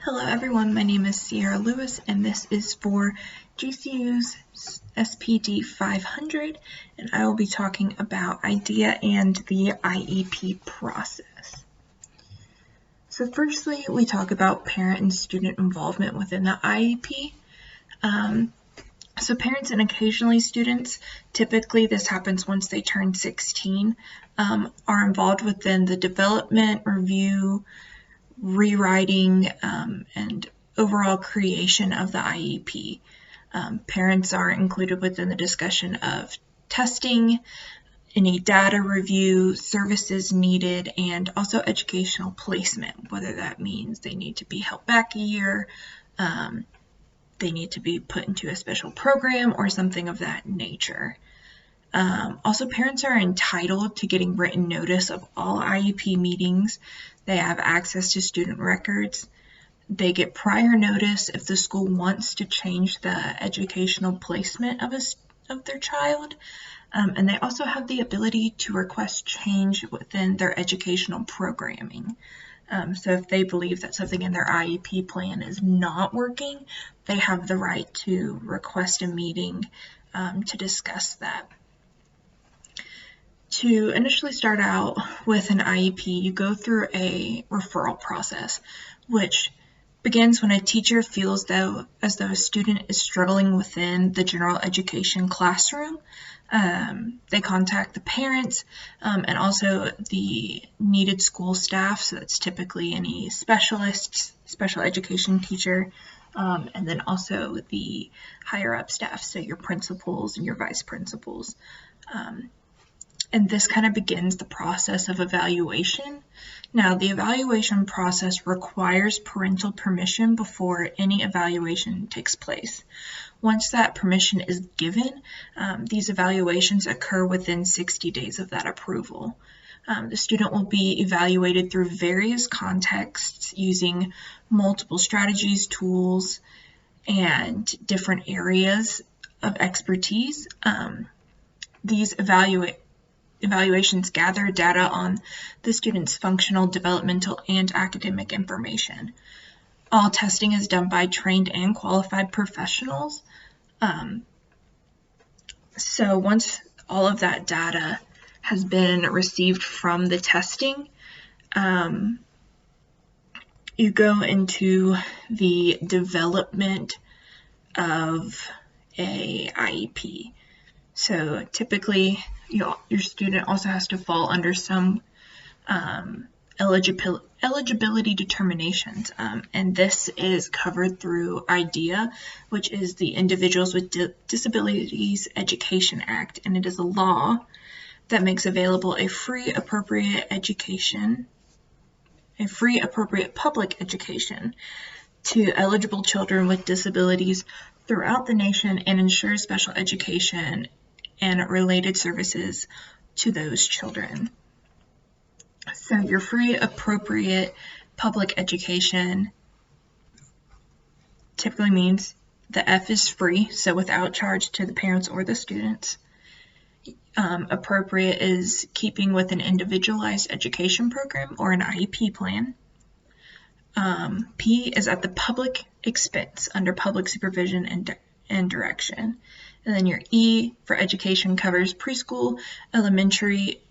Hello everyone, my name is Sierra Lewis and this is for GCU's SPD-500 and I will be talking about IDEA and the IEP process. So firstly, we talk about parent and student involvement within the IEP. So parents and occasionally students, typically this happens once they turn 16, are involved within the development, review, rewriting, and overall creation of the IEP. Parents are included within the discussion of testing, any data review, services needed, and also educational placement, whether that means they need to be held back a year, they need to be put into a special program, or something of that nature. Also, parents are entitled to getting written notice of all IEP meetings. They have access to student records. They get prior notice if the school wants to change the educational placement of their child. And they also have the ability to request change within their educational programming. So if they believe that something in their IEP plan is not working, they have the right to request a meeting to discuss that. To initially start out with an IEP, you go through a referral process, which begins when a teacher feels as though a student is struggling within the general education classroom. They contact the parents and also the needed school staff, so that's typically any specialists, special education teacher, and then also the higher up staff, so your principals and your vice principals. And this kind of begins the process of evaluation. Now, the evaluation process requires parental permission before any evaluation takes place. Once that permission is given, these evaluations occur within 60 days of that approval. The student will be evaluated through various contexts using multiple strategies, tools, and different areas of expertise. These evaluations gather data on the student's functional, developmental, and academic information. All testing is done by trained and qualified professionals. So once all of that data has been received from the testing, you go into the development of a IEP. So typically, your student also has to fall under some eligibility determinations, and this is covered through IDEA, which is the Individuals with Disabilities Education Act, and it is a law that makes available a free, appropriate public education to eligible children with disabilities throughout the nation and ensures special education and related services to those children. So your free, appropriate public education typically means the F is free, so without charge to the parents or the students. Appropriate is keeping with an individualized education program or an IEP plan. P is at the public expense under public supervision and direction. And then your E for education covers preschool, elementary,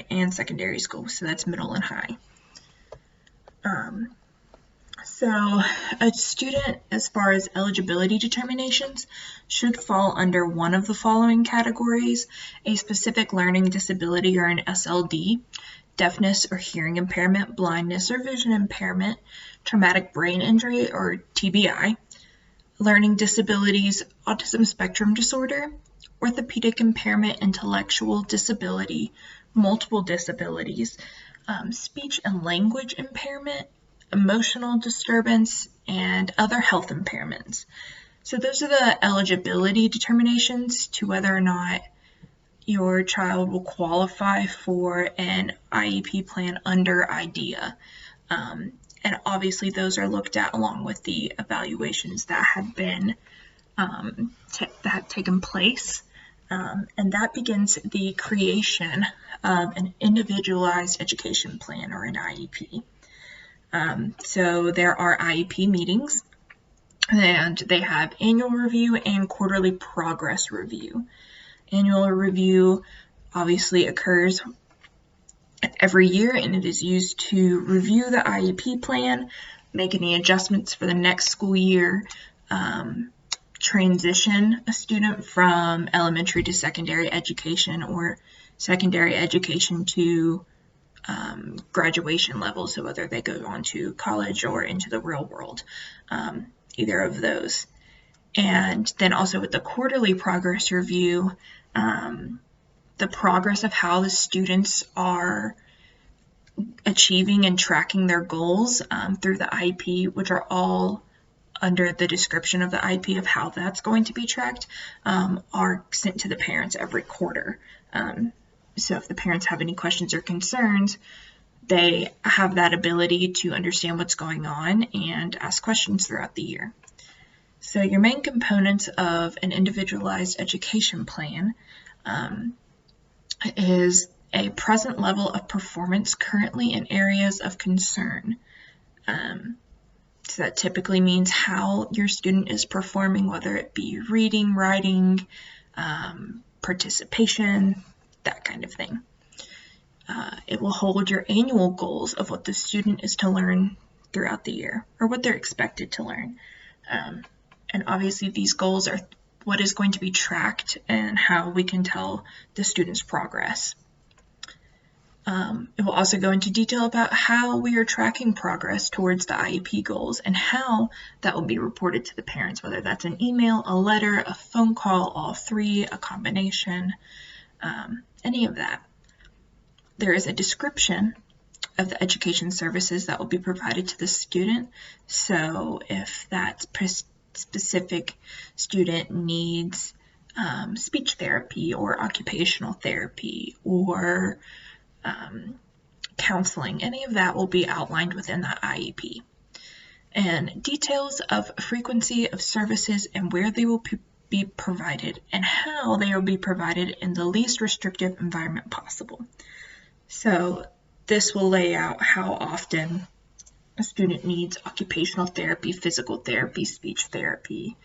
and secondary school, so that's middle and high. So a student, as far as eligibility determinations, should fall under one of the following categories: a specific learning disability or an SLD, deafness or hearing impairment, blindness or vision impairment, traumatic brain injury or TBI, learning disabilities, autism spectrum disorder, orthopedic impairment, intellectual disability, multiple disabilities, speech and language impairment, emotional disturbance, and other health impairments. So those are the eligibility determinations to whether or not your child will qualify for an IEP plan under IDEA. And obviously those are looked at along with the evaluations that have been that have taken place. And that begins the creation of an individualized education plan or an IEP. So there are IEP meetings, and they have annual review and quarterly progress review. Annual review obviously occurs every year, and it is used to review the IEP plan, make any adjustments for the next school year, transition a student from elementary to secondary education, or secondary education to graduation level, so whether they go on to college or into the real world, either of those. And then also with the quarterly progress review, the progress of how the students are achieving and tracking their goals through the IEP, which are all under the description of the IEP of how that's going to be tracked, are sent to the parents every quarter. So if the parents have any questions or concerns, they have that ability to understand what's going on and ask questions throughout the year. So your main components of an individualized education plan is a present level of performance currently in areas of concern. So that typically means how your student is performing, whether it be reading, writing, participation, that kind of thing. It will hold your annual goals of what the student is to learn throughout the year, or what they're expected to learn. And obviously these goals are what is going to be tracked and how we can tell the student's progress. It will also go into detail about how we are tracking progress towards the IEP goals and how that will be reported to the parents, whether that's an email, a letter, a phone call, all three, a combination, any of that. There is a description of the education services that will be provided to the student. So if that specific student needs speech therapy or occupational therapy or counseling, any of that will be outlined within the IEP. And details of frequency of services and where they will be provided and how they will be provided in the least restrictive environment possible. So this will lay out how often a student needs occupational therapy, physical therapy, speech therapy,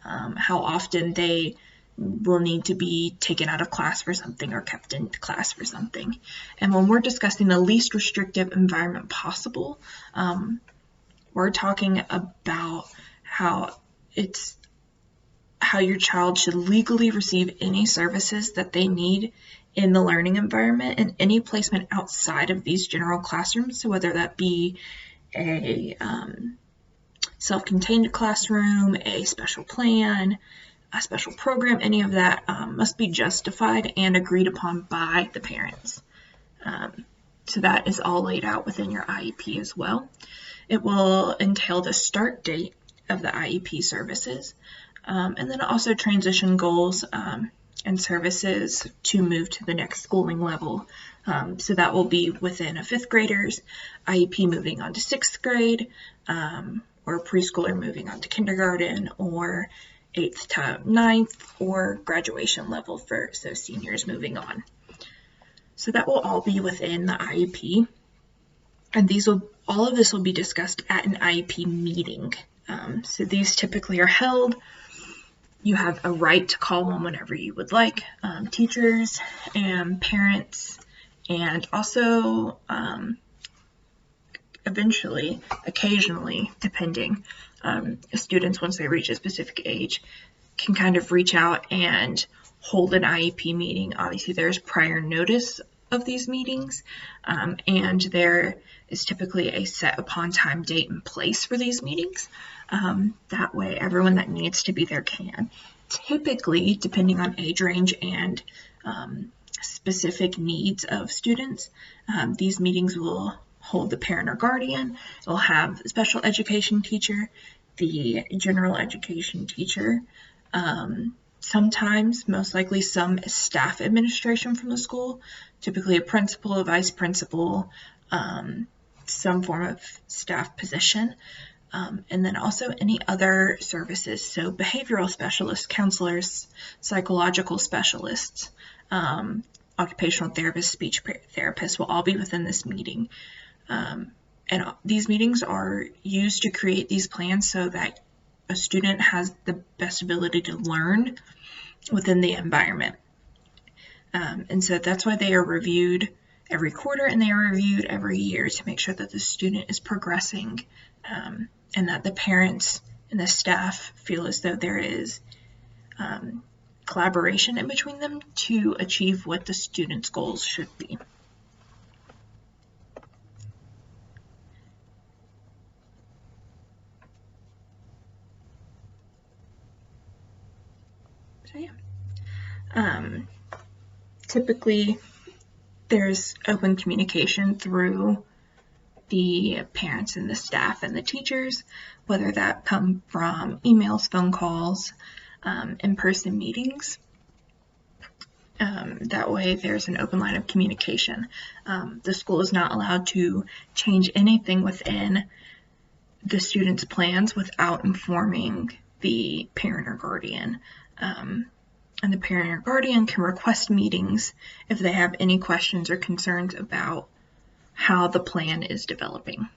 how often they will need to be taken out of class for something or kept in class for something. And when we're discussing the least restrictive environment possible, we're talking about how your child should legally receive any services that they need in the learning environment and any placement outside of these general classrooms. So whether that be a self-contained classroom, a special plan, a special program, any of that must be justified and agreed upon by the parents. So that is all laid out within your IEP as well. It will entail the start date of the IEP services, and then also transition goals and services to move to the next schooling level. So that will be within a 5th grader's IEP moving on to 6th grade, or a preschooler moving on to kindergarten, or 8th to 9th, or graduation level for seniors moving on. So that will all be within the IEP, and all of this will be discussed at an IEP meeting. So these typically are held. You have a right to call one whenever you would like, teachers and parents, and also eventually, occasionally, depending, students, once they reach a specific age, can kind of reach out and hold an IEP meeting. Obviously, there's prior notice of these meetings, and there is typically a set upon time, date, and place for these meetings. That way, everyone that needs to be there can. Typically, depending on age range and specific needs of students, these meetings will hold the parent or guardian. It'll have the special education teacher, the general education teacher, sometimes, most likely, some staff administration from the school, typically a principal, a vice principal, some form of staff position, and then also any other services. So behavioral specialists, counselors, psychological specialists, occupational therapists, speech therapists will all be within this meeting. And these meetings are used to create these plans so that a student has the best ability to learn within the environment. And so that's why they are reviewed every quarter, and they are reviewed every year to make sure that the student is progressing, and that the parents and the staff feel as though there is collaboration in between them to achieve what the student's goals should be. So yeah, typically there's open communication through the parents and the staff and the teachers, whether that come from emails, phone calls, in-person meetings. That way there's an open line of communication. The school is not allowed to change anything within the student's plans without informing the parent or guardian. And the parent or guardian can request meetings if they have any questions or concerns about how the plan is developing.